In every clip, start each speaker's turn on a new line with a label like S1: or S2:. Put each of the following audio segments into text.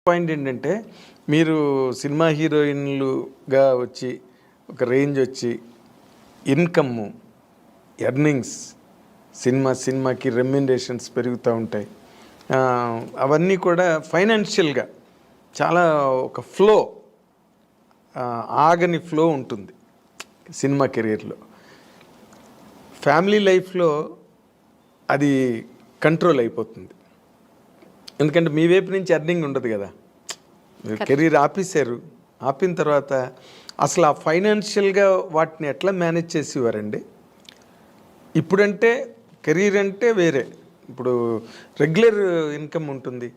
S1: Point ఏంటంటే మీరు cinema హీరోయిన్లుగా వచ్చి ఒక రేంజ్ వచ్చి ఇన్కమ్ ఎర్నింగ్స్ సినిమాకి రెమ్యునరేషన్స్ పెరుగుతూ ఉంటాయి. అవన్నీ కూడా ఫైనాన్షియల్గా చాలా ఒక ఫ్లో, ఆగని ఫ్లో ఉంటుంది సినిమా కెరీర్లో. ఫ్యామిలీ లైఫ్లో అది కంట్రోల్ అయిపోతుంది. ఎందుకంటే మీ వైపు నుంచి ఎర్నింగ్ ఉండదు కదా, మీరు కెరీర్ ఆపిన తర్వాత అసలు ఆ ఫైనాన్షియల్గా వాటిని ఎట్లా మేనేజ్ చేసేవారండి? ఇప్పుడంటే కెరీర్ అంటే వేరే, ఇప్పుడు రెగ్యులర్ ఇన్కమ్ ఉంటుంది,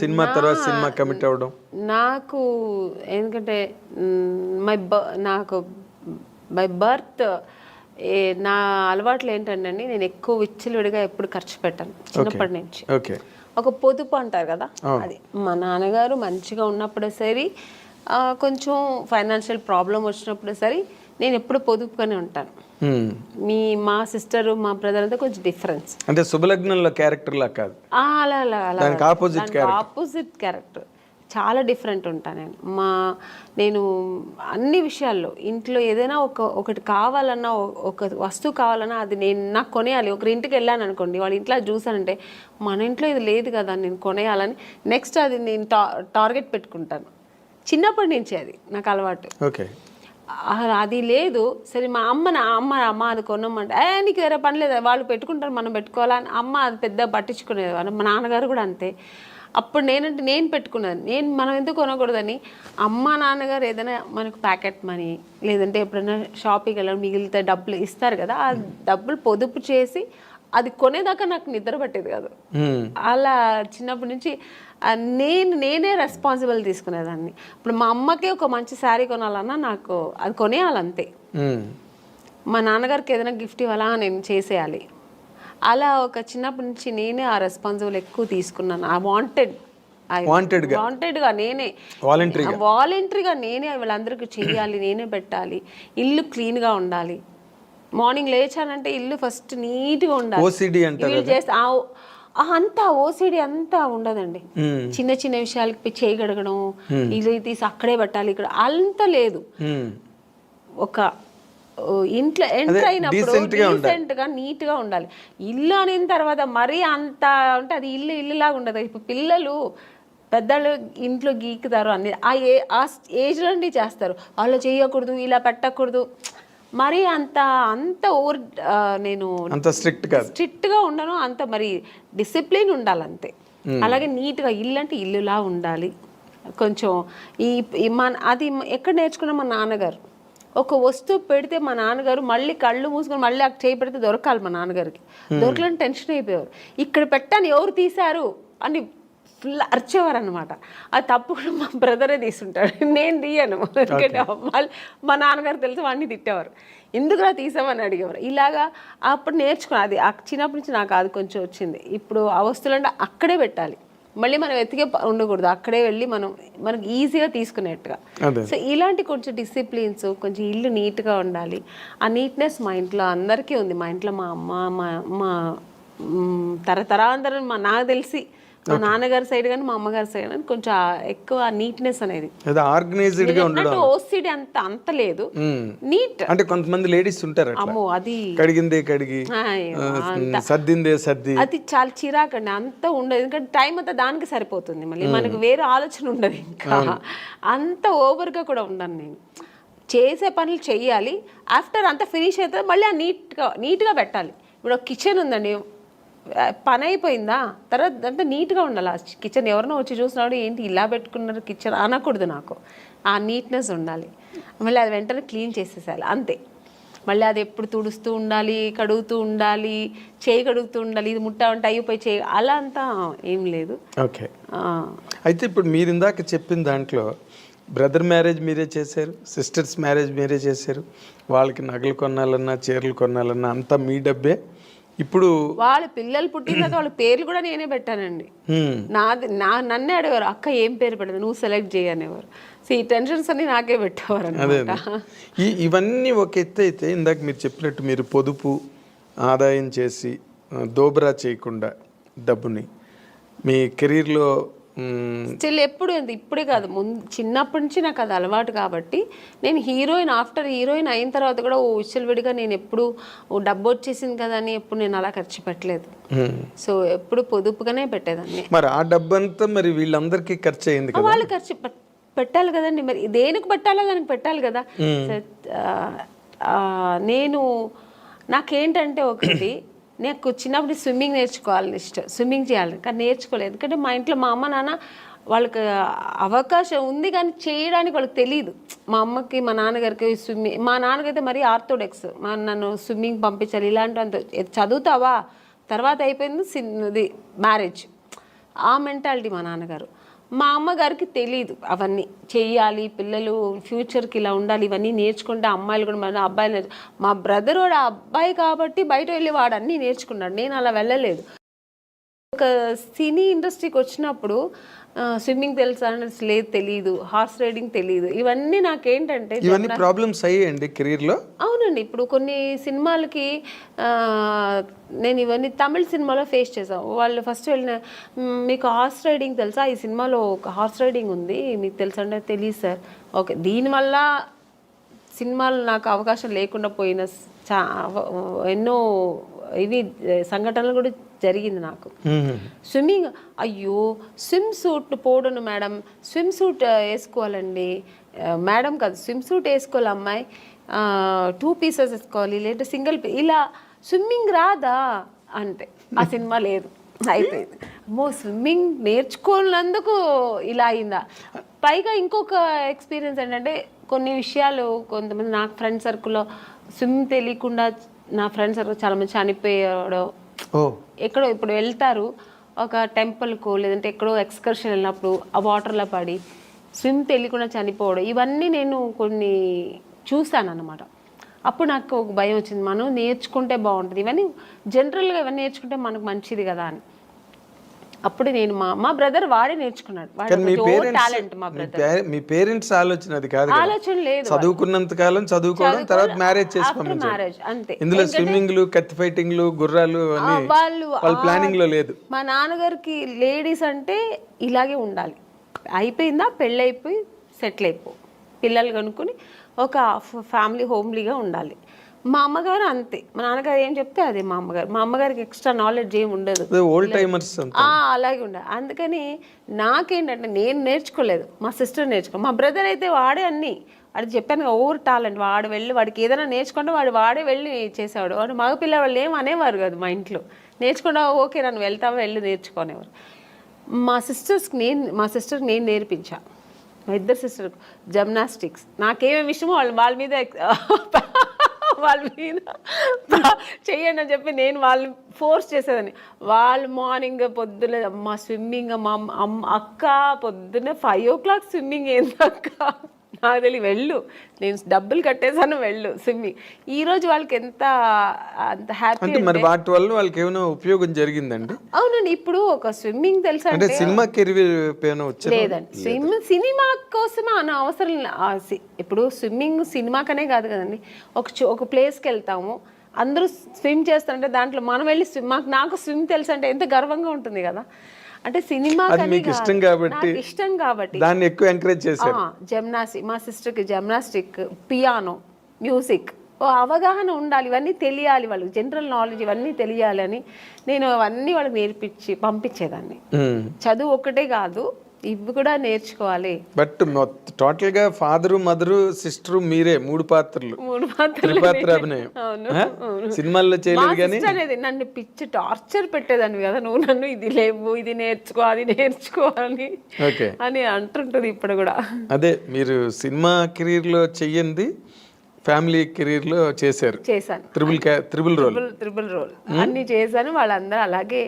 S1: సినిమా తర్వాత సినిమా కమిట్ అవ్వడం.
S2: నాకు ఎందుకంటే నాకు బై బర్త్ నా అలవాట్లు ఏంటంటే నేను ఎక్కువ విచ్చలుడిగా ఎప్పుడు ఖర్చు పెట్టాను చిన్నప్పటి నుంచి.
S1: ఓకే,
S2: ఒక పొదుపు అంటారు కదా, అది మా నాన్నగారు మంచిగా ఉన్నప్పుడే సరే, కొంచెం ఫైనాన్షియల్ ప్రాబ్లం వచ్చినప్పుడు సరే నేను ఎప్పుడు పొదుపుగానే ఉంటాను. మా సిస్టర్ మా బ్రదర్ అంతా కొంచెం డిఫరెన్స్,
S1: అంటే శుభలగ్నంలో క్యారెక్టర్ లా కాదు,
S2: ఆపోజిట్ క్యారెక్టర్, చాలా డిఫరెంట్ ఉంటాను నేను అన్ని విషయాల్లో. ఇంట్లో ఏదైనా ఒకటి కావాలన్నా, ఒక వస్తువు కావాలన్నా అది నాకు కొనేయాలి. ఒకరి ఇంటికి వెళ్ళాను అనుకోండి, వాళ్ళ ఇంట్లో చూసానంటే మన ఇంట్లో ఇది లేదు కదా, నేను కొనేయాలని నెక్స్ట్ అది నేను టార్గెట్ పెట్టుకుంటాను. చిన్నప్పటి నుంచి అది నాకు అలవాటు.
S1: ఓకే,
S2: అది లేదు సరే, మా అమ్మ అది కొనమంటే నీకు వేరే పని లేదు, వాళ్ళు పెట్టుకుంటారు మనం పెట్టుకోవాలని అమ్మ అది పెద్ద పట్టించుకునేది. మా నాన్నగారు కూడా అంతే. అప్పుడు నేను పెట్టుకున్నాను, మనం ఎందుకు కొనకూడదని. అమ్మ నాన్నగారు ఏదైనా మనకు ప్యాకెట్ మనీ లేదంటే ఎప్పుడైనా షాపింగ్కి వెళ్ళడం మిగిలితే డబ్బులు ఇస్తారు కదా, ఆ డబ్బులు పొదుపు చేసి అది కొనేదాకా నాకు నిద్ర పట్టేది కాదు. అలా చిన్నప్పటి నుంచి నేనే రెస్పాన్సిబుల్ తీసుకునేదాన్ని. ఇప్పుడు మా అమ్మకే ఒక మంచి శారీ కొనాలన్నా నాకు అది కొనేయాలంతే. మా నాన్నగారికి ఏదైనా గిఫ్ట్ ఇవ్వాలా నేను చేసేయాలి. అలా ఒక చిన్నప్పటి నుంచి నేనే ఆ రెస్పాన్సిబుల్ ఎక్కువ తీసుకున్నాను. వాంటెడ్గా నేనే వాలంటరీగా నేనే వీళ్ళందరికీ చెయ్యాలి, నేనే పెట్టాలి. ఇల్లు క్లీన్గా ఉండాలి. మార్నింగ్ లేచానంటే ఇల్లు ఫస్ట్ నీట్గా ఉండాలి. అంతా ఓసిడి అంతా ఉండదండి. చిన్న చిన్న విషయాలకి చేయి గడగడం, ఇల్లు తీసి అక్కడే పెట్టాలి, ఇక్కడ అంత లేదు. ఒక ఇంట్లో ఎంటర్ అయినప్పుడు డీసెంట్ గా నీట్ గా ఉండాలి. ఇల్లు అనిన తర్వాత మరీ అంత అంటే అది ఇల్లులాగా ఉండదు. ఇప్పుడు పిల్లలు పెద్దలు ఇంట్లో గీకుతారు అన్ని ఆ ఏజ్ నుండి చేస్తారు. వాళ్ళు చేయకూడదు, ఇలా పెట్టకూడదు, మరి అంత ఓవర్ నేను స్ట్రిక్ట్ గా ఉండను, అంత మరి డిసిప్లిన్ ఉండాలి అంతే. అలాగే నీట్ గా ఇల్లు అంటే ఇల్లులా ఉండాలి. కొంచెం అది ఎక్కడ నేర్చుకున్నా మా నాన్నగారు. ఒక వస్తువు పెడితే మా నాన్నగారు మళ్ళీ కళ్ళు మూసుకొని మళ్ళీ అక్కడ చేయి పెడితే దొరకాలి. మా నాన్నగారికి దొరకలని టెన్షన్ అయిపోయేవారు. ఇక్కడ పెట్టాను ఎవరు తీశారు అని ఫుల్ అరిచేవారు అనమాట. అది తప్పు కూడా మా బ్రదరే తీసుంటాడు, నేను తీయను. ఎందుకంటే మా నాన్నగారు తెలిసి వాడిని తిట్టేవారు, ఎందుకులా తీసామని అడిగేవారు. ఇలాగా అప్పుడు నేర్చుకున్నా. అది చిన్నప్పటి నుంచి నాకు అది కొంచెం వచ్చింది. ఇప్పుడు ఆ వస్తువులు అంటే అక్కడే పెట్టాలి, మళ్ళీ మనం ఎత్తికే ఉండకూడదు, అక్కడే వెళ్ళి మనకు ఈజీగా తీసుకునేట్టుగా. సో ఇలాంటి కొంచెం డిసిప్లిన్స్, కొంచెం ఇల్లు నీట్గా ఉండాలి. ఆ నీట్నెస్ మా ఇంట్లో అందరికీ ఉంది. మా ఇంట్లో మా అమ్మ మా తరతరాంతరం నాకు తెలిసి మా నాన్నగారి సైడ్ కానీ మా అమ్మగారి సైడ్ కానీ కొంచెం ఎక్కువ నీట్నెస్ అనేది, ఓసిడి అంత లేదు, నీట్.
S1: అంటే కొంతమంది లేడీస్ ఉంటారు,
S2: అమ్మో అది
S1: కడిగి సర్దిందే
S2: అది చాలా చిరాకండి. అంత ఉండదు, ఎందుకంటే టైం అంతా దానికి సరిపోతుంది. మళ్ళీ మనకు వేరే ఆలోచన ఉండదు. ఇంకా అంత ఓవర్గా కూడా ఉండను నేను. చేసే పనులు చెయ్యాలి, ఆఫ్టర్ అంతా ఫినిష్ అవుతుంది మళ్ళీ నీట్గా పెట్టాలి. ఇప్పుడు ఒక కిచెన్ ఉందండి, పని అయిపోయిందా తర్వాత అంతా నీట్గా ఉండాలి. ఆ కిచెన్ ఎవరినో వచ్చి చూసినాడు ఏంటి ఇలా పెట్టుకున్నారు కిచెన్ అనకూడదు. నాకు ఆ నీట్నెస్ ఉండాలి. మళ్ళీ అది వెంటనే క్లీన్ చేసేసాలి అంతే. మళ్ళీ అది ఎప్పుడు తుడుస్తూ ఉండాలి, కడుగుతూ ఉండాలి, చేయి కడుగుతూ ఉండాలి, ఇది ముట్ట ఉంటే అయిపోయి చేయి, అలా అంతా ఏం లేదు.
S1: ఓకే, అయితే ఇప్పుడు మీరు ఇందాక చెప్పిన దాంట్లో బ్రదర్ మ్యారేజ్ మీరే చేశారు, సిస్టర్స్ మ్యారేజ్ మీరే చేశారు, వాళ్ళకి నగలు కొనాలన్నా చీరలు కొనాలన్నా అంతా మీ డబ్బే. ఇప్పుడు
S2: వాళ్ళ పిల్లలు పుట్టిన తర్వాత వాళ్ళ పేర్లు కూడా నేనే పెట్టానండి. నన్నే అడిగారు, అక్క ఏం పేరు పెట్టదు నువ్వు సెలెక్ట్ చేయనేవారు. సో ఈ టెన్షన్స్ అన్ని నాకే పెట్టేవారు అన్నమాట.
S1: ఇవన్నీ ఒక ఎత్తు అయితే, ఇందాక మీరు చెప్పినట్టు మీరు పొదుపు ఆదాయం చేసి దోబరా చేయకుండా డబ్బుని మీ కెరీర్లో
S2: స్టిల్ ఎప్పుడు ఇప్పుడే కాదు, ముందు చిన్నప్పటి నుంచి నాకు అది అలవాటు కాబట్టి నేను ఆఫ్టర్ హీరోయిన్ అయిన తర్వాత కూడా విడిగా నేను ఎప్పుడు డబ్బు వచ్చేసింది కదా అని ఎప్పుడు నేను అలా ఖర్చు పెట్టలేదు. సో ఎప్పుడు పొదుపుగానే పెట్టేదాన్ని.
S1: మరి ఆ డబ్బు అంతా మరి వీళ్ళందరికీ ఖర్చు అయింది కదా,
S2: వాళ్ళు ఖర్చు పెట్టాలి కదండి, మరి దేనికి పెట్టాలో దానికి పెట్టాలి కదా. నేను నాకేంటంటే ఒకటి, నాకు చిన్నప్పుడు స్విమ్మింగ్ నేర్చుకోవాలని ఇష్టం, స్విమ్మింగ్ చేయాలని, కానీ నేర్చుకోలేదు. ఎందుకంటే మా ఇంట్లో మా అమ్మ నాన్న వాళ్ళకి అవకాశం ఉంది కానీ చేయడానికి వాళ్ళకి తెలియదు. మా అమ్మకి మా నాన్నగారికి స్విమ్మింగ్, మా నాన్నకైతే మరీ ఆర్థోడాక్స్, నన్ను స్విమ్మింగ్ పంపించాలి ఇలాంటి అంత చదువుతావా తర్వాత అయిపోయింది మ్యారేజ్, ఆ మెంటాలిటీ మా నాన్నగారు. మా అమ్మగారికి తెలియదు అవన్నీ చెయ్యాలి, పిల్లలు ఫ్యూచర్కి ఇలా ఉండాలి, ఇవన్నీ నేర్చుకుంటే అమ్మాయిలు కూడా మన అబ్బాయిలు మా బ్రదర్ వాడు అబ్బాయి కాబట్టి బయట వెళ్ళి వాడు అన్నీ నేర్చుకున్నాడు, నేను అలా వెళ్ళలేదు. ఒక సినీ ఇండస్ట్రీకి వచ్చినప్పుడు స్విమ్మింగ్ తెలుసా లేదు, తెలియదు, హార్స్ రైడింగ్ తెలియదు, ఇవన్నీ నాకేంటంటే
S1: ఇవన్నీ ప్రాబ్లమ్స్ అయ్యాయండి కెరీర్లో.
S2: అవునండి, ఇప్పుడు కొన్ని సినిమాలకి నేను ఇవన్నీ తమిళ సినిమాలో ఫేస్ చేసాం. వాళ్ళు ఫస్ట్ వెళ్ళిన మీకు హార్స్ రైడింగ్ తెలుసా, ఈ సినిమాలో ఒక హార్స్ రైడింగ్ ఉంది మీకు తెలుసా అంటే తెలియదు సార్. ఓకే, దీనివల్ల సినిమాలు నాకు అవకాశం లేకుండా పోయిన ఎన్నో ఇవి సంఘటనలు కూడా జరిగింది నాకు. స్విమ్మింగ్, అయ్యో స్విమ్ సూట్ పోడను మేడం, స్విమ్ సూట్ వేసుకోవాలండి మేడం, కాదు స్విమ్ సూట్ వేసుకోవాలి అమ్మాయి, 2 పీసెస్ వేసుకోవాలి లేదా సింగిల్ ఇలా, స్విమ్మింగ్ రాదా అంటే ఆ సినిమా లేదు, అయిపోయింది. అమ్మో స్విమ్మింగ్ నేర్చుకోనందుకు ఇలా అయిందా. పైగా ఇంకొక ఎక్స్పీరియన్స్ ఏంటంటే కొన్ని విషయాలు కొంతమంది నాకు ఫ్రెండ్ సర్కిల్లో స్విమ్ తెలియకుండా నా ఫ్రెండ్ సర్కిల్ చాలామంది చనిపోయాడు. ఎక్కడో ఇప్పుడు వెళ్తారు ఒక టెంపుల్కు లేదంటే ఎక్కడో ఎక్స్కర్షన్ వెళ్ళినప్పుడు ఆ వాటర్లో పడి స్విమ్ తెలియకుండా చనిపోవడం, ఇవన్నీ నేను కొన్ని చూశాను అన్నమాట. అప్పుడు నాకు ఒక భయం వచ్చింది, మనం నేర్చుకుంటే బాగుంటుంది, ఇవన్నీ జనరల్గా ఇవన్నీ నేర్చుకుంటే మనకు మంచిది కదా అని. అప్పుడు నేను మా బ్రదర్ వాడే నేర్చుకున్నాడు, టాలెంట్. మా బ్రదర్,
S1: మీ పేరెంట్స్ ఆలోచన అది కాదు,
S2: ఆలోచన లేదు,
S1: చదువుకున్నంత కాలం చదువుకోవడం, తర్వాత మ్యారేజ్
S2: మ్యారేజ్ అంతే.
S1: ఇందులో స్విమ్మింగ్లు కత్తి ఫైటింగ్లు గుర్రాలు
S2: వాళ్ళు
S1: ప్లానింగ్ లో లేదు.
S2: మా నాన్నగారికి లేడీస్ అంటే ఇలాగే ఉండాలి, అయిపోయిందా పెళ్ళి అయిపోయి సెటిల్ అయిపో, పిల్లలు కనుక్కొని ఒక ఫ్యామిలీ హోమ్లీగా ఉండాలి. మా అమ్మగారు అంతే, మా నాన్నగారు ఏం చెప్తే అదే మా అమ్మగారు. మా అమ్మగారికి ఎక్స్ట్రా నాలెడ్జ్ ఏమి ఉండదు,
S1: ఓల్డ్ టైమర్స్
S2: అలాగే ఉండదు. అందుకని నాకేంటంటే నేను నేర్చుకోలేదు, మా సిస్టర్ నేర్చుకో. మా బ్రదర్ అయితే వాడే అన్నీ, వాడు చెప్పాను ఓవర్ టాలెంట్, వాడు వెళ్ళి వాడికి ఏదైనా నేర్చుకుంటే వాడే వెళ్ళి చేసేవాడు. వాడు మగపిల్ల వాళ్ళు ఏం అనేవారు కాదు మా ఇంట్లో, నేర్చుకుంటా ఓకే నన్ను వెళ్తావా వెళ్ళి నేర్చుకునేవారు. మా సిస్టర్కి నేను నేర్పించా, మా ఇద్దరు సిస్టర్కి జిమ్నాస్టిక్స్. నాకేమేమి విషయమో వాళ్ళ మీద చెయ్యండి అని చెప్పి నేను వాళ్ళని ఫోర్స్ చేసేదాన్ని. వాళ్ళు మార్నింగ్ పొద్దున్న మా స్విమ్మింగ్, మా అక్క పొద్దున్న 5 o'clock స్విమ్మింగ్ ఏంది అక్క నాకు తెలియ, వెళ్ళు నేను డబ్బులు కట్టేసాను వెళ్ళు స్విమ్మింగ్. ఈ రోజు వాళ్ళకి అంత హ్యాపీ.
S1: మరి వాటి వల్ల వాళ్ళకి ఏమైనా ఉపయోగం జరిగిందండి?
S2: అవునండి, ఇప్పుడు ఒక స్విమ్మింగ్ తెలుసా అంటే
S1: సినిమా కెరీర్
S2: లేదండి, సినిమా కోసం అన్న అవసరం. ఇప్పుడు స్విమ్మింగ్ సినిమాకనే కాదు కదండి, ఒక ప్లేస్కి వెళ్తాము అందరూ స్విమ్ చేస్తారంటే దాంట్లో మనం వెళ్ళి నాకు స్విమ్ తెలుసు అంటే ఎంత గర్వంగా ఉంటుంది కదా. అంటే సినిమా
S1: ఇష్టం కాబట్టి దాన్ని ఎక్కువ ఎంకరేజ్ చేశారు.
S2: జిమ్నాస్టిక్, మా సిస్టర్కి జిమ్నాస్టిక్, పియానో, మ్యూజిక్ అవగాహన ఉండాలి, ఇవన్నీ తెలియాలి వాళ్ళకి, జనరల్ నాలెడ్జ్ ఇవన్నీ తెలియాలి అని నేను అవన్నీ వాళ్ళకి నేర్పించి పంపించేదాన్ని. చదువు ఒక్కటే కాదు, ఇవి కూడా నేర్చుకోవాలి.
S1: బట్ టోటల్ గా ఫాదరు మదరు సిస్టర్ మీరే 3 పాత్రలు అభినయం సినిమాల్లో చేయలేదు. కానీ
S2: అనేది నన్ను పిచ్చి టార్చర్ పెట్టేదాన్ని కదా, నువ్వు నన్ను ఇది లేవు ఇది నేర్చుకో అది నేర్చుకోవాలి అని అంటుంటుంది ఇప్పుడు కూడా.
S1: అదే మీరు సినిమా కెరీర్ లో చెయ్యండి, ఫ్యామిలీ కెరీర్ లో చేశాను. త్రిబుల్ రోల్
S2: అన్ని చేశాను. వాళ్ళందరూ అలాగే,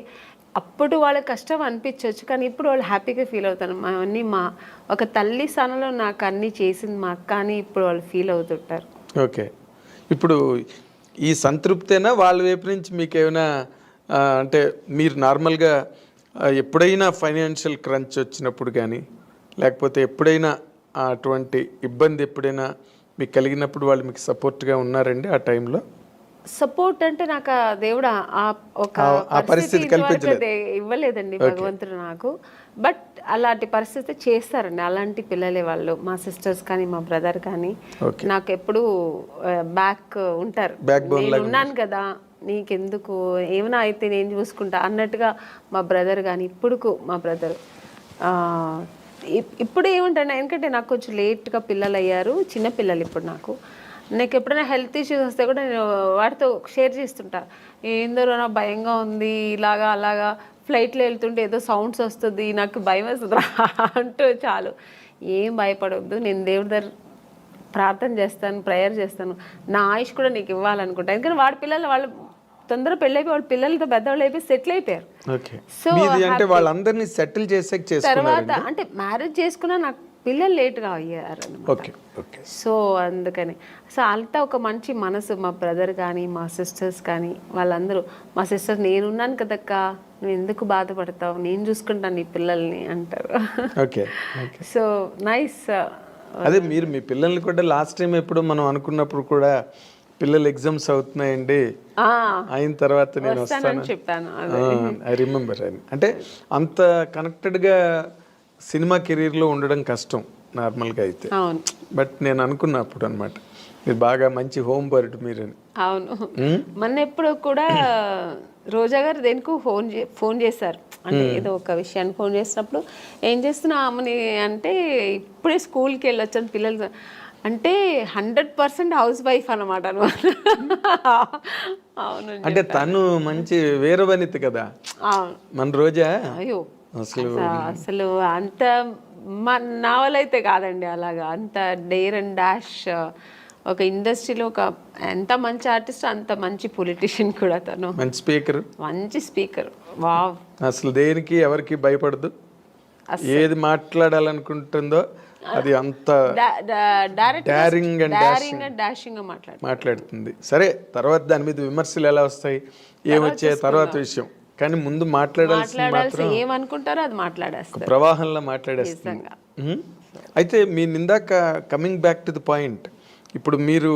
S2: అప్పుడు వాళ్ళకి కష్టం అనిపించవచ్చు కానీ ఇప్పుడు వాళ్ళు హ్యాపీగా ఫీల్ అవుతారు. అన్నీ మా ఒక తల్లి స్థానంలో నాకు అన్నీ చేసింది మా అక్క అని ఇప్పుడు వాళ్ళు ఫీల్ అవుతుంటారు.
S1: ఓకే, ఇప్పుడు ఈ సంతృప్తేనా వాళ్ళ వైపు నుంచి మీకు ఏమైనా అంటే మీరు నార్మల్గా ఎప్పుడైనా ఫైనాన్షియల్ క్రంచ్ వచ్చినప్పుడు కానీ లేకపోతే ఎప్పుడైనా అటువంటి ఇబ్బంది ఎప్పుడైనా మీకు కలిగినప్పుడు వాళ్ళు మీకు సపోర్ట్గా ఉన్నారండి ఆ టైంలో?
S2: సపోర్ట్ అంటే నాకు ఆ దేవుడు ఒక పరిస్థితి ఇంతవరకు ఇవ్వలేదండి భగవంతుడు నాకు. బట్ అలాంటి పరిస్థితి చేస్తారండి, అలాంటి పిల్లలే వాళ్ళు. మా సిస్టర్స్ కానీ మా బ్రదర్ కానీ నాకు ఎప్పుడు బ్యాక్ ఉంటారు. నేను ఉన్నాను కదా, నీకెందుకు, ఏమైనా అయితే నేను చూసుకుంటా అన్నట్టుగా మా బ్రదర్ కానీ ఇప్పుడుకు మా బ్రదర్. ఇప్పుడు ఏముంటాను, ఎందుకంటే నాకు కొంచెం లేట్గా పిల్లలు అయ్యారు, చిన్న పిల్లలు ఇప్పుడు నాకు ఎప్పుడైనా హెల్త్ ఇష్యూస్ వస్తే కూడా నేను వాటితో షేర్ చేస్తుంటా. ఏందో నా భయంగా ఉంది, ఇలాగా అలాగా ఫ్లైట్లో వెళ్తుంటే ఏదో సౌండ్స్ వస్తుంది, నాకు భయం వేస్తుంది అంటూ చాలు. ఏం భయపడవద్దు, నేను దేవుడి దగ్గర ప్రార్థన చేస్తాను, ప్రేయర్ చేస్తాను, నా ఆయుష్ కూడా నీకు ఇవ్వాలనుకుంటా. ఎందుకంటే వాడి పిల్లలు వాళ్ళు తొందరగా పెళ్ళైపోయి వాళ్ళ పిల్లలతో పెద్దవాళ్ళు అయిపోయి సెటిల్ అయిపోయారు.
S1: సో అంటే వాళ్ళందరినీ సెటిల్ చేసే
S2: తర్వాత అంటే మ్యారేజ్ చేసుకున్నా నాకు పిల్లలు లేట్గా అయ్యారు. సో అందుకని అంతా ఒక మంచి మనసు. మా బ్రదర్ కానీ మా సిస్టర్స్ కానీ వాళ్ళందరూ, మా సిస్టర్స్ నేనున్నాను కదక్క, నువ్వు ఎందుకు బాధపడతావు, నేను చూసుకుంటాను నీ పిల్లల్ని అంటారు. So nice.
S1: అదే మీరు మీ పిల్లల్ని కూడా లాస్ట్ టైం ఎప్పుడు మనం అనుకున్నప్పుడు కూడా పిల్లలు ఎగ్జామ్స్ అవుతున్నాయండి, అయిన తర్వాత నేను వస్తాను
S2: చెప్పాను.
S1: I remember. అంటే అంత కనెక్టెడ్గా సినిమా కెరీర్లో ఉండడం కష్టం నార్మల్గా అయితే. బట్ నేను అనుకున్నప్పుడు అనమాట మీరు బాగా మంచి హోమ్ బర్డ్ మీరని.
S2: అవును, మొన్న ఎప్పుడు కూడా రోజా గారు దేనికి ఫోన్ చేశారు, అంటే ఏదో ఒక విషయాన్ని ఫోన్ చేసినప్పుడు ఏం చేస్తున్నా అమ్మని అంటే ఇప్పుడే స్కూల్కి వెళ్ళొచ్చాను పిల్లలు అంటే 100% హౌస్ వైఫ్ అనమాట. అవును,
S1: అంటే తను మంచి వీరవనిత కదా మన రోజా.
S2: అయ్యో అసలు అంత నా వల్ల అయితే కాదండి అలాగా, అంత డేర్ అండ్ డాష్. ఒక ఇండస్ట్రీలో ఒక ఎంత మంచి ఆర్టిస్ట్ అంత మంచి పొలిటీషియన్ కూడా తను. మంచి స్పీకర్. వావ్,
S1: అసలు దేనికి ఎవరికి భయపడదు, ఏది మాట్లాడాలనుకుంటుందో అది అంత డారింగ్ అండ్
S2: డాషింగ్
S1: మాట్లాడుతుంది. సరే, తర్వాత దాని మీద విమర్శలు ఎలా వస్తాయి ఏమొచ్చే తర్వాత విషయం, కానీ ముందు మాట్లాడాల్సి
S2: ఏమనుకుంటారో అది మాట్లాడేస్తారు,
S1: ప్రవాహంలో మాట్లాడేస్తుంది. అయితే మీ ఇందాక coming back to the point, ఇప్పుడు మీరు